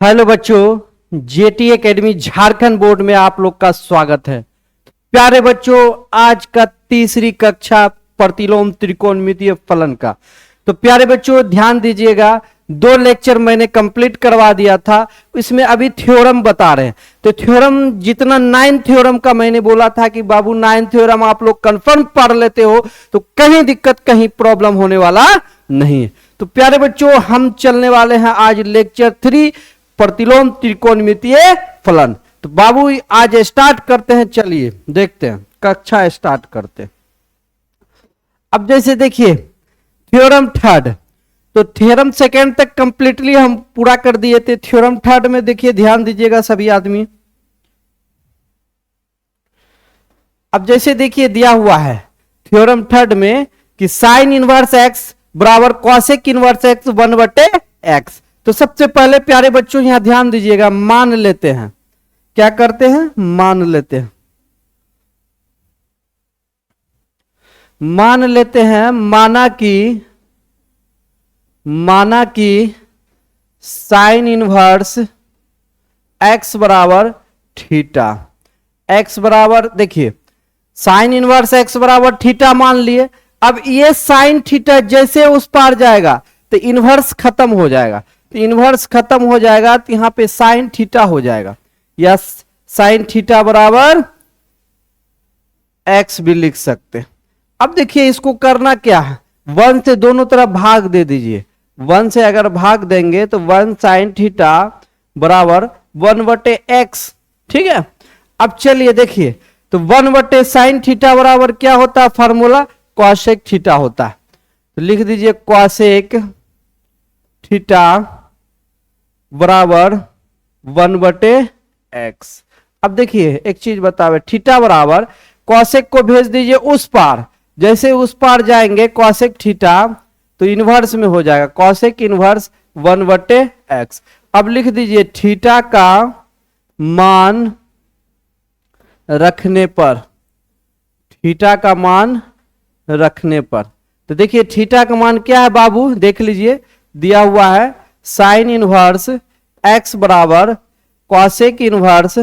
Hello बच्चों, jetty academy Jharkhand board में आप लोग का स्वागत है। प्यारे बच्चों, आज का तीसरी कक्षा प्रतिलोम त्रिकोणमितीय फलन का। तो प्यारे बच्चों ध्यान दीजिएगा, 2 लेक्चर मैंने कंप्लीट करवा दिया था, इसमें अभी थ्योरम बता रहे हैं। तो थ्योरम जितना 9 थ्योरम का मैंने बोला था कि बाबू 9 थ्योरम आप लोग कंफर्म पढ़ लेते हो तो कहीं दिक्कत कहीं प्रॉब्लम होने वाला नहीं है। तो प्यारे बच्चों हम चलने वाले हैं आज लेक्चर 3 प्रतिलोम त्रिकोणमितीय फलन। तो बाबू आज स्टार्ट करते हैं, चलिए देखते हैं, कक्षा स्टार्ट करते हैं। अब जैसे देखिए थ्योरम थर्ड, तो थ्योरम सेकेंड तक कंप्लीटली हम पूरा कर दिए थे। थ्योरम थर्ड में देखिए, ध्यान दीजिएगा सभी आदमी। अब जैसे देखिए दिया हुआ है थ्योरम थर्ड में कि साइन इनवर्स एक्स बराबर कॉसेक इनवर्स एक्स 1/x। तो सबसे पहले प्यारे बच्चों यहां ध्यान दीजिएगा, मान लेते हैं। क्या करते हैं? मान लेते हैं। मान लेते हैं, माना कि साइन इनवर्स x बराबर थीटा। x बराबर देखिए साइन इनवर्स x बराबर थीटा मान लिए। अब ये साइन थीटा जैसे उस पार जाएगा तो इनवर्स खत्म हो जाएगा। तो इनवर्स खत्म हो जाएगा तो यहां पे साइन थीटा हो जाएगा, या साइन थीटा बराबर x भी लिख सकते हैं। अब देखिए इसको करना क्या है, 1 से दोनों तरफ भाग दे दीजिए। 1 से अगर भाग देंगे तो 1 साइन थीटा बराबर 1/x। ठीक है, अब चलिए देखिए, तो 1/साइन थीटा बराबर क्या होता है? फॉर्मूला कॉसेक थीटा होता है। तो लिख दीजिए कॉसेक थीटा बराबर 1/x। अब देखिए एक चीज बतावे, थीटा बराबर कॉसेक को भेज दीजिए उस पार, जैसे उस पार जाएंगे कॉसेक थीटा तो इनवर्स में हो जाएगा, कॉसेक इनवर्स 1/x। अब लिख दीजिए थीटा का मान रखने पर, थीटा का मान रखने पर। तो देखिए थीटा का मान क्या है बाबू, देख लीजिए दिया हुआ है साइन इनवर्स x बराबर cosec inverse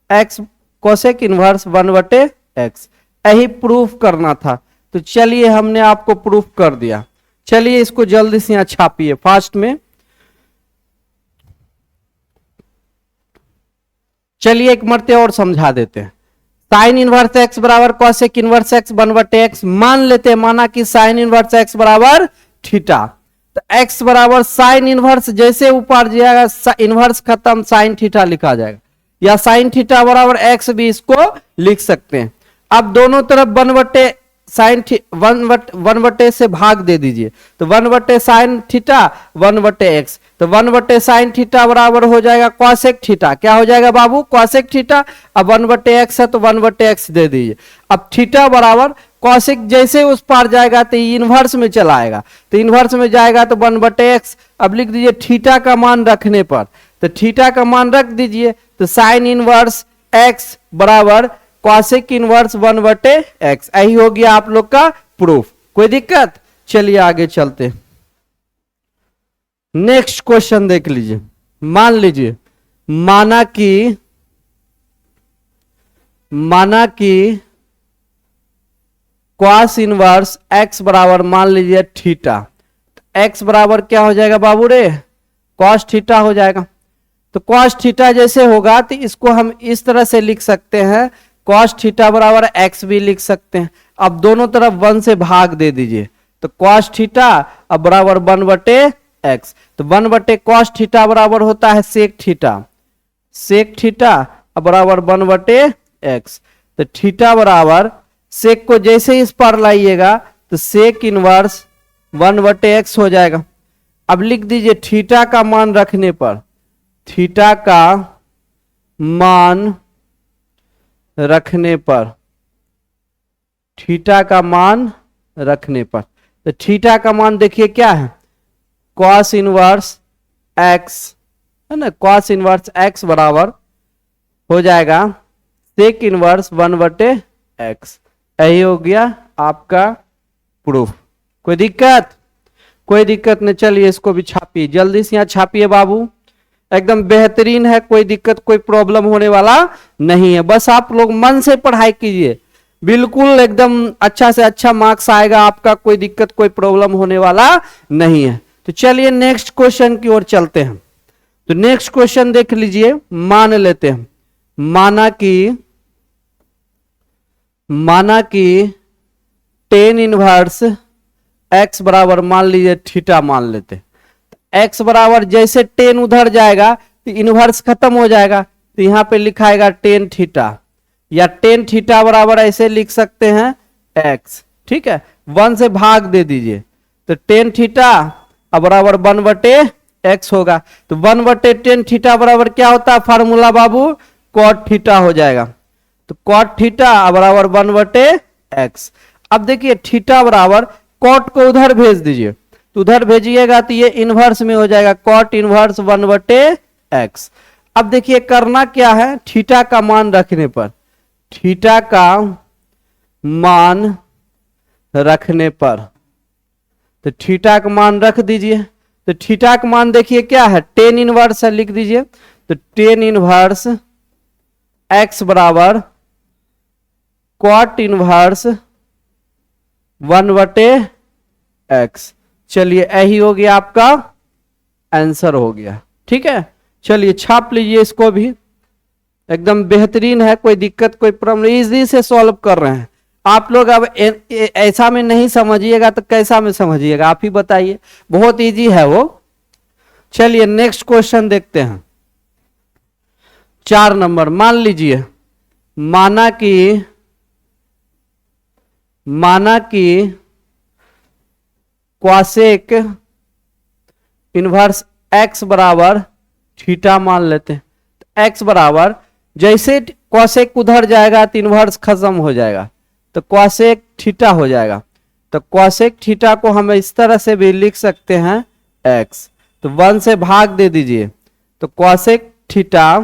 x, cosec inverse 1/x। यही प्रूफ करना था। तो चलिए हमने आपको प्रूफ कर दिया। चलिए इसको जल्दी से यहां छापिए फास्ट में। चलिए एक मरते और समझा देते हैं। साइन इनवर्स x बराबर कॉसेक इनवर्स x 1/x मान लेते हैं। माना कि साइन इनवर्स x बराबर थीटा, तो x बराबर साइन इनवर्स जैसे ऊपर जाएगा इनवर्स खत्म, साइन थीटा लिखा जाएगा, या साइन थीटा बराबर x भी इसको लिख सकते हैं। अब दोनों तरफ 1/साइन से भाग दे दीजिए, तो 1/साइन थीटा 1/x। तो 1/साइन थीटा बराबर हो जाएगा कॉसेक थीटा। क्या हो जाएगा बाबू? Cosec theta. अब 1/x है तो 1/x दे दीजिए। अब थीटा बराबर कॉसेक जैसे उस पार जाएगा तो इनवर्स में चला आएगा, तो इनवर्स में जाएगा तो 1/x। अब लिख दीजिए थीटा का मान रखने पर, तो थीटा का मान रख दीजिए, तो साइन इनवर्स x बराबर कॉसेक इनवर्स 1/x। यही हो गया आप लोग का प्रूफ। कोई दिक्कत? चलिए आगे चलते। नेक्स्ट क्वेश्चन देख लीजिए। मान लीजिए माना कि कॉस इनवर्स x बराबर मान लीजिए थीटा। x बराबर क्या हो जाएगा बाबू रे? कॉस थीटा हो जाएगा। तो कॉस थीटा जैसे होगा तो इसको हम इस तरह से लिख सकते हैं, कॉस थीटा बराबर x भी लिख सकते हैं। अब दोनों तरफ 1 से भाग दे दीजिए, तो कॉस थीटा अब बराबर 1/x। तो 1/कॉस थीटा बराबर होता है सेक थीटा, सेक थीटा अब बराबर 1/x। तो थीटा बराबर सेक को जैसे इस पर लाइएगा तो सेक इनवर्स 1/x हो जाएगा। अब लिख दीजिए थीटा का मान रखने पर, थीटा का मान रखने पर, थीटा का मान रखने पर, तो थीटा का मान देखिए क्या है? कॉस इनवर्स x है ना, कॉस इनवर्स x बराबर हो जाएगा सेक इनवर्स 1/x। यही हो गया आपका प्रूफ। कोई दिक्कत? कोई दिक्कत नहीं। चलिए इसको भी छापिए, जल्दी से यहां छापिए बाबू। एकदम बेहतरीन है, कोई दिक्कत कोई प्रॉब्लम होने वाला नहीं है। बस आप लोग मन से पढ़ाई कीजिए, बिल्कुल एकदम अच्छा से अच्छा मार्क्स आएगा आपका, कोई दिक्कत कोई प्रॉब्लम होने वाला नहीं है। तो चलिए नेक्स्ट क्वेश्चन की ओर चलते हैं। तो नेक्स्ट क्वेश्चन देख लीजिए, मान लेते हैं, माना कि टेन इनवर्स एक्स बराबर मान लीजिए थीटा मान लेते हैं। एक्स बराबर जैसे टेन उधर जाएगा तो इनवर्स खत्म हो जाएगा, तो यहां पे लिखाएगा टेन थीटा, या टेन थीटा बराबर ऐसे लिख सकते हैं एक्स, ठीक है, 1 से भाग दे दीजिए तो टेन थीटा बराबर 1/x होगा। तो 1/10 थीटा बराबर क्या होता है फार्मूला बाबू, कॉट थीटा हो जाएगा। तो कॉट थीटा बराबर 1/x। अब देखिए थीटा बराबर कॉट को उधर भेज दीजिए, तो उधर भेजिएगा तो ये इनवर्स में हो जाएगा, कॉट इनवर्स 1/x। अब देखिए करना क्या है, थीटा का मान रखने पर, थीटा का मान रखने पर, तो थीटा का मान रख दीजिए। तो थीटा का मान देखिए क्या है, टेन इनवर्स है, लिख दीजिए। तो टेन इनवर्स एक्स बराबर कॉट इनवर्स 1/x। चलिए यही हो गया आपका आंसर हो गया, ठीक है। चलिए छाप लीजिए इसको भी, एकदम बेहतरीन है, कोई दिक्कत कोई प्रॉब्लम, इजी से सॉल्व कर रहे हैं आप लोग। अब ऐसा में नहीं समझिएगा तो कैसा में समझिएगा, आप ही बताइए, बहुत इजी है वो। चलिए नेक्स्ट क्वेश्चन देखते हैं, 4 नंबर। मान लीजिए माना कि क्वासेक इनवर्स एक्स बराबर थीटा मान लेते हैं। तो एक्स बराबर जैसे क्वासेक उधर जाएगा तो इनवर्स खत्म हो जाएगा, तो क्वासेक थीटा हो जाएगा। तो क्वासेक थीटा को हम इस तरह से भी लिख सकते हैं एक्स, तो 1 से भाग दे दीजिए, तो क्वासेक थीटा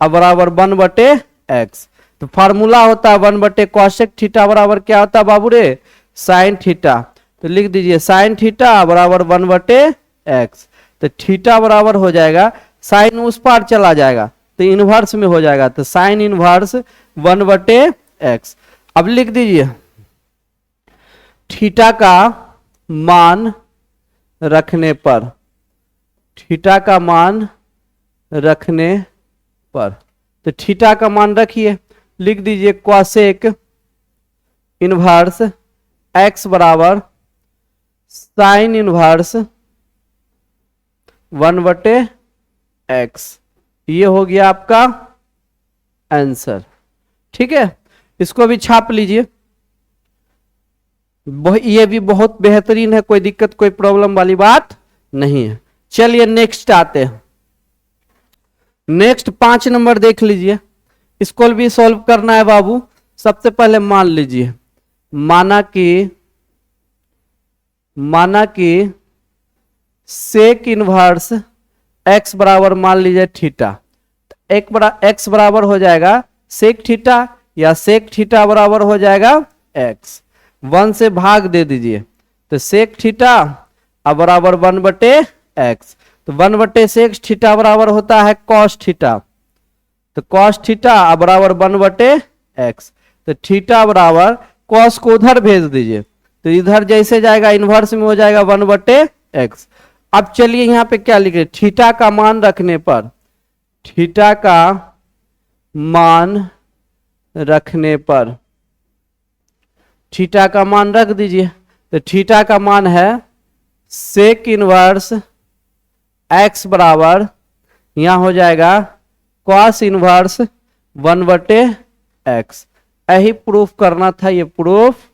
बराबर 1/x। तो फार्मूला होता है 1/cosec थीटा बराबर क्या होता है बाबू रे, साइन थीटा। तो लिख दीजिए साइन थीटा बराबर 1/x। तो थीटा बराबर हो जाएगा, साइन उस पार चला जाएगा तो इनवर्स में हो जाएगा, तो साइन इनवर्स 1/x। अब लिख दीजिए थीटा का मान रखने पर, थीटा का मान रखने पर, तो थीटा का मान रखिए, लिख दीजिए क्वासेक इनवर्स एक्स बराबर साइन इनवर्स 1/x। ये हो गया आपका आंसर, ठीक है। इसको भी छाप लीजिए, ये भी बहुत बेहतरीन है, कोई दिक्कत कोई प्रॉब्लम वाली बात नहीं है। चलिए नेक्स्ट आते हैं, नेक्स्ट 5 नंबर देख लीजिए, इसको भी सॉल्व करना है बाबू। सबसे पहले मान लीजिए, माना कि सेक इनवर्स एक्स बराबर मान लीजिए थीटा, एक्स बराबर हो जाएगा सेक थीटा, या सेक थीटा बराबर हो जाएगा एक्स। 1 से भाग दे दीजिए, तो सेक थीटा बराबर 1/x। तो 1/सेक थीटा बराबर होता है कॉस थीटा, तो कॉस थीटा बराबर 1/x। तो थीटा बराबर कॉस को उधर भेज दीजिए, तो इधर जैसे जाएगा इनवर्स में हो जाएगा 1/x। अब चलिए यहां पे क्या लिखे, थीटा का मान रखने पर, थीटा का मान रखने पर, थीटा का मान रख दीजिए। तो थीटा का मान है सेक इनवर्स एक्स बराबर, यहां हो जाएगा कॉस इनवर्स 1/x। यही प्रूफ करना था, ये प्रूफ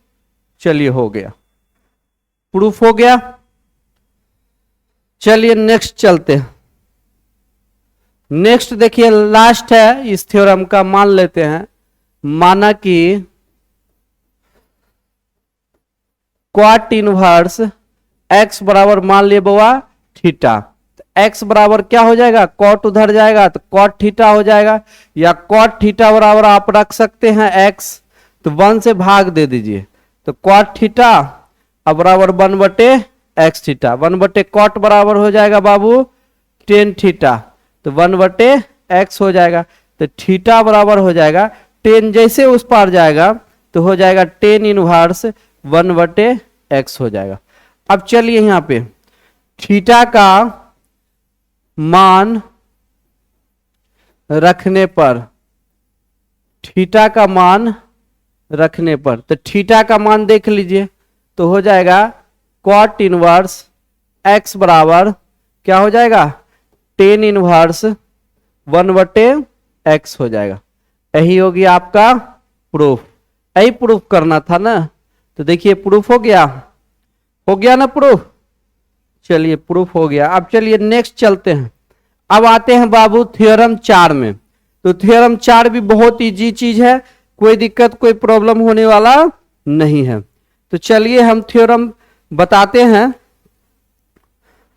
चलिए हो गया, प्रूफ हो गया। चलिए नेक्स्ट चलते हैं, नेक्स्ट देखिए लास्ट है इस थ्योरम का, मान लेते हैं माना कि क्वाट इनवर्स एक्स बराबर मान लिए बउआ थीटा, एक्स बराबर क्या हो जाएगा, कॉट उधर जाएगा तो कॉट थीटा हो जाएगा, या कॉट थीटा बराबर आप रख सकते हैं एक्स, तो 1 से भाग दे दीजिए, तो कॉट थीटा बराबर 1/x थीटा, 1/cot बराबर हो जाएगा बाबू टेन थीटा। तो 1/x हो जाएगा। तो थीटा बराबर हो जाएगा टेन, जैसे उस पार जाएगा तो हो जाएगा टेन इनवर्स 1/x हो जाएगा। अब चलिए यहां पे थीटा का मान रखने पर, थीटा का मान रखने पर, तो थीटा का मान देख लीजिए तो हो जाएगा cot इनवर्स x बराबर क्या हो जाएगा टेन इनवर्स 1/x हो जाएगा। यही होगी आपका प्रूफ। यही प्रूफ करना था ना, तो देखिए प्रूफ हो गया ना प्रूफ। चलिए प्रूफ हो गया। अब चलिए नेक्स्ट चलते हैं। अब आते हैं बाबू थ्योरम 4 में। तो थ्योरम 4 भी बहुत इजी चीज है, कोई दिक्कत कोई प्रॉब्लम होने वाला नहीं है। तो चलिए हम थ्योरम बताते हैं।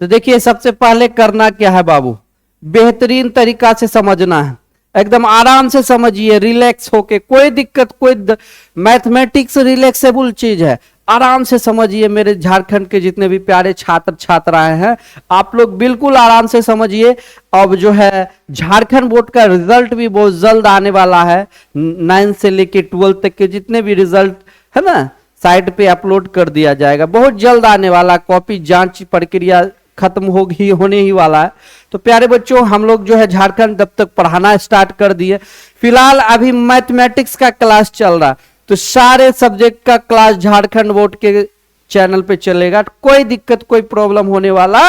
तो देखिए सबसे पहले करना क्या है बाबू, बेहतरीन तरीका से समझना है, एकदम आराम से समझिए, रिलैक्स होके, कोई दिक्कत कोई मैथमेटिक्स रिलैक्सेबल चीज है, आराम से समझिए। मेरे झारखंड के जितने भी प्यारे छात्र छात्राएं हैं आप लोग बिल्कुल आराम से समझिए। अब जो है झारखंड बोर्ड का रिजल्ट भी बहुत जल्द आने वाला है, 9 से लेके 12 तक के जितने भी रिजल्ट है ना साइट पे अपलोड कर दिया जाएगा, बहुत जल्द आने वाला। कॉपी जांच प्रक्रिया खत्म होने ही वाला है। तो प्यारे बच्चों हम लोग जो है झारखंड तब तक पढ़ाना स्टार्ट कर दिए। फिलहाल अभी मैथमेटिक्स का क्लास चल रहा, तो सारे सब्जेक्ट का क्लास झारखंड बोर्ड के चैनल पे चलेगा, कोई दिक्कत कोई प्रॉब्लम होने वाला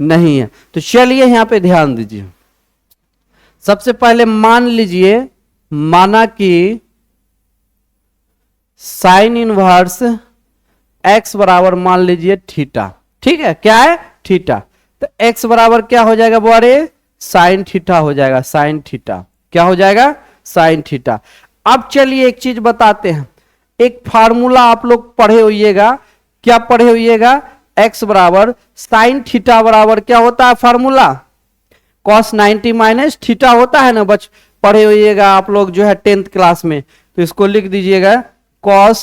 नहीं है। तो चलिए यहां पे ध्यान दीजिए। सबसे पहले मान लीजिए, माना कि साइन इनवर्स x बराबर मान लीजिए थीटा, ठीक है, क्या है थीटा। तो x बराबर क्या हो जाएगा बोरे साइन थीटा हो जाएगा, साइन थीटा क्या हो जाएगा साइन थीटा। अब चलिए एक चीज बताते हैं, एक फार्मूला आप लोग पढ़े होइएगा, क्या पढ़े होइएगा, x बराबर साइन थीटा बराबर क्या होता है फार्मूला cos 90 माइनस थीटा होता है ना, बच पढ़े होइएगा आप लोग जो है 10th क्लास में। तो इसको लिख दीजिएगा cos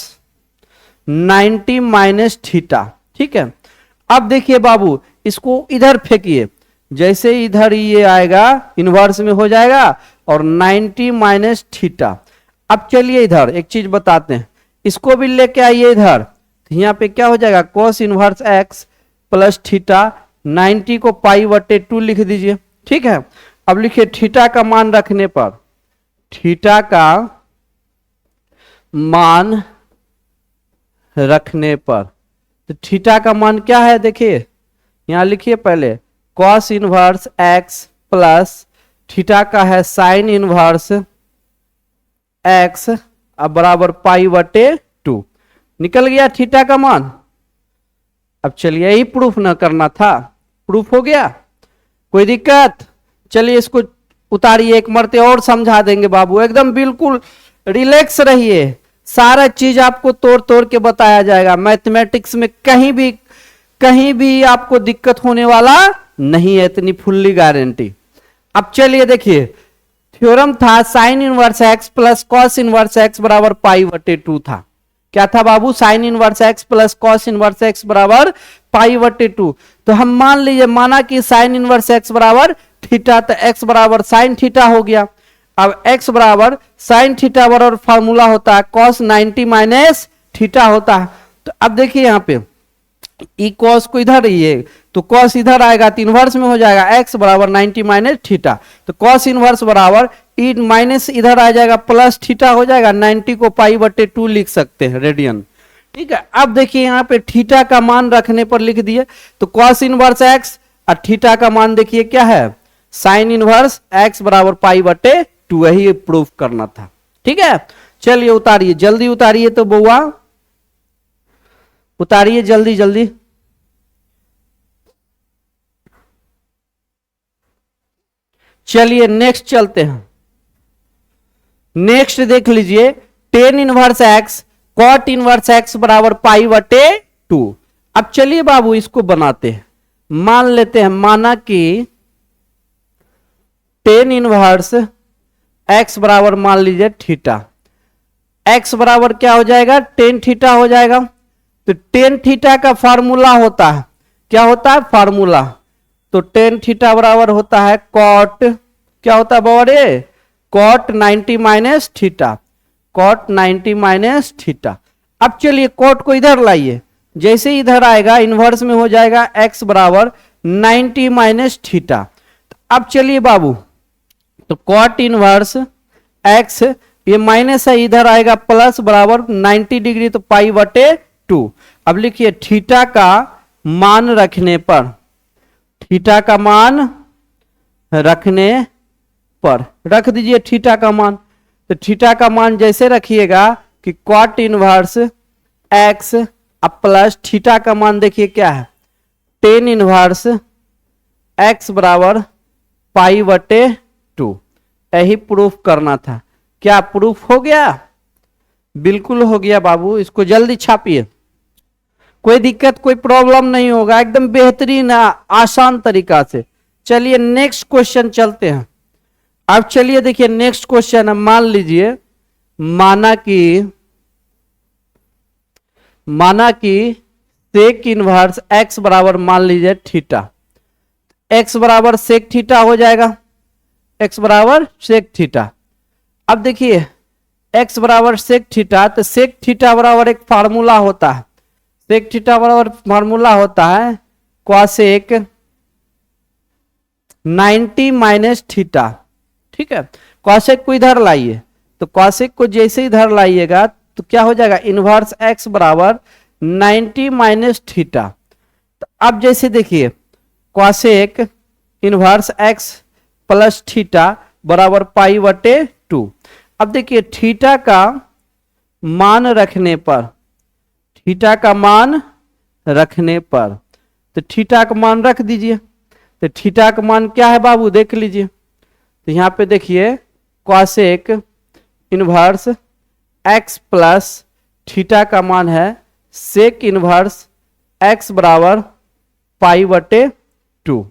90 माइनस थीटा, ठीक है। अब देखिए बाबू इसको इधर फेंकिए, जैसे इधर ये आएगा इनवर्स में हो जाएगा और 90 माइनस थीटा। अब चलिए इधर एक चीज बताते हैं, इसको भी लेके आइए इधर, तो यहाँ पे क्या हो जाएगा cos inverse x plus theta, 90 को π/2 लिख दीजिए, ठीक है। अब लिखिए थीटा का मान रखने पर, थीटा का मान रखने पर, तो थीटा का मान क्या है देखिए यहां लिखिए पहले cos inverse x plus theta का है साइन इनवर्स x अब बराबर π/2 निकल गया थीटा का मान। अब चलिए यही प्रूफ ना करना था, प्रूफ हो गया, कोई दिक्कत। चलिए इसको उतारिए, एक मरते और समझा देंगे बाबू, एकदम बिल्कुल रिलैक्स रहिए, सारा चीज आपको तोड़ तोड़ के बताया जाएगा। मैथमेटिक्स में कहीं भी आपको दिक्कत होने वाला नहीं है, इतनी फुल्ली गारंटी। अब चलिए देखिए थ्योरम था sine inverse x plus cos inverse x बराबर π/2 था। क्या था बाबू sine inverse x plus cos inverse x बराबर π/2। तो हम मान लीजिए, माना कि साइन इनवर्स x बराबर थीटा, तो x बराबर साइन थीटा हो गया। अब x बराबर साइन थीटा बराबर फार्मूला होता है cos 90 माइनस थीटा होता है। तो अब देखिए यहाँ पे ई cos को इधर ये, तो cos इधर आएगा तो इनवर्स में हो जाएगा x बराबर 90 माइनस थीटा। तो cos इनवर्स बराबर ई माइनस इधर आ जाएगा प्लस थीटा हो जाएगा, 90 को π/2 लिख सकते हैं रेडियन, ठीक है। अब देखिए यहाँ पे थीटा का मान रखने पर लिख दिए, तो cos इनवर्स x और थीटा का मान देखिए क्या है साइन इनवर्स x बराबर π/2, यही प्रूफ करना था, ठीक है। चलिए उतारिए, जल्दी उतारिए तो बउआ, उतारिए जल्दी जल्दी। चलिए नेक्स्ट चलते हैं। नेक्स्ट देख लीजिए tan inverse x cot inverse x बराबर π/2। अब चलिए बाबू इसको बनाते हैं, मान लेते हैं, माना कि टेन इनवर्स x बराबर मान लीजिए थीटा, x बराबर क्या हो जाएगा टेन थीटा हो जाएगा। तो टेन थीटा का फार्मूला होता है, क्या होता है फार्मूला तो टेन थीटा बराबर होता है कॉट, क्या होता है बराबर cot 90 minus theta, cot 90 minus theta. अब चलिए कॉट को इधर लाइए, जैसे इधर आएगा इनवर्स में हो जाएगा x बराबर 90 माइनस थीटा। अब चलिए बाबू, तो कॉट इनवर्स x, ये माइनस है, इधर आएगा प्लस बराबर 90 डिग्री, तो पाई बटे 2। अब लिखिए थीटा का मान रखने पर, थीटा का मान रखने पर, रख दीजिए थीटा का मान। तो थीटा का मान जैसे रखिएगा कि कॉट इनवर्स x अब प्लस थीटा का मान देखिए क्या है, टेन इनवर्स x बराबर पाई बटे 2। यही प्रूफ करना था। क्या प्रूफ हो गया? बिल्कुल हो गया बाबू, इसको जल्दी छापिए, कोई दिक्कत कोई प्रॉब्लम नहीं होगा, एकदम बेहतरीन आसान तरीका से। चलिए नेक्स्ट क्वेश्चन चलते हैं। अब चलिए देखिए नेक्स्ट क्वेश्चन है, मान लीजिए माना कि सेक इनवर्स x बराबर मान लीजिए थीटा, x बराबर सेक थीटा हो जाएगा, x बराबर सेक थीटा। अब देखिए x बराबर सेक थीटा, तो सेक थीटा बराबर एक फार्मूला होता है, सेक थीटा बराबर फार्मूला होता है कॉसेक 90 माइनस थीटा। ठीक है, कॉसेक को इधर लाइए, तो कॉसेक को जैसे इधर लाइएगा तो क्या हो जाएगा, इनवर्स x बराबर 90 माइनस थीटा। तो अब जैसे देखिए cosec inverse x plus theta बराबर पाई बटे 2। अब देखिए थीटा का मान रखने पर, थीटा का मान रखने पर, तो थीटा का मान रख दीजिए। तो थीटा का मान क्या है बाबू देख लीजिए, तो यहां पे देखिए cosec inverse x plus theta का मान है सेक इनवर्स x बराबर पाई बटे 2।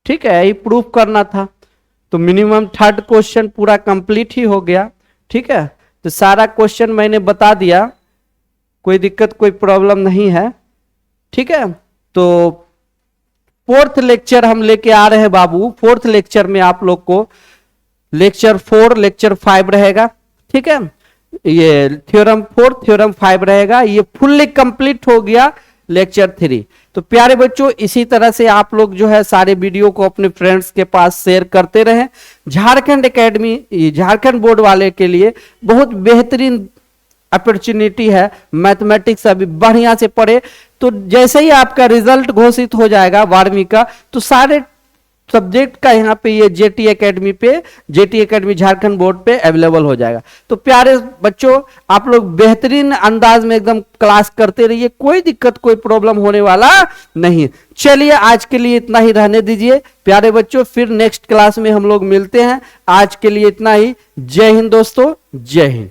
ठीक है, ये प्रूफ करना था। तो मिनिमम थर्ड क्वेश्चन पूरा कंप्लीट ही हो गया। ठीक है, तो सारा क्वेश्चन मैंने बता दिया, कोई दिक्कत कोई प्रॉब्लम नहीं है। ठीक है, तो फोर्थ लेक्चर हम लेके आ रहे हैं बाबू। फोर्थ लेक्चर में आप लोग को लेक्चर 4 लेक्चर 5 रहेगा। ठीक है, ये थ्योरम 4 थ्योरम 5 रहेगा, ये फुल्ली कंप्लीट हो गया लेक्चर 3। तो प्यारे बच्चों इसी तरह से आप लोग जो है सारे वीडियो को अपने फ्रेंड्स के पास शेयर करते रहें। झारखंड एकेडमी झारखंड बोर्ड वाले के लिए बहुत बेहतरीन अपॉर्चुनिटी है, मैथमेटिक्स अभी बढ़िया से पढ़े। तो जैसे ही आपका रिजल्ट घोषित हो जाएगा 12वीं का, तो सारे सब्जेक्ट का यहाँ पे ये जेटी एकेडमी झारखंड बोर्ड पे अवेलेबल हो जाएगा। तो प्यारे बच्चों आप लोग बेहतरीन अंदाज में एकदम क्लास करते रहिए, कोई दिक्कत कोई प्रॉब्लम होने वाला नहीं। चलिए आज के लिए इतना ही रहने दीजिए प्यारे बच्चों, फिर नेक्स्ट क्लास में हम लोग मिलते हैं। आज के लिए इतना ही। जय हिंद दोस्तों, जय हिंद।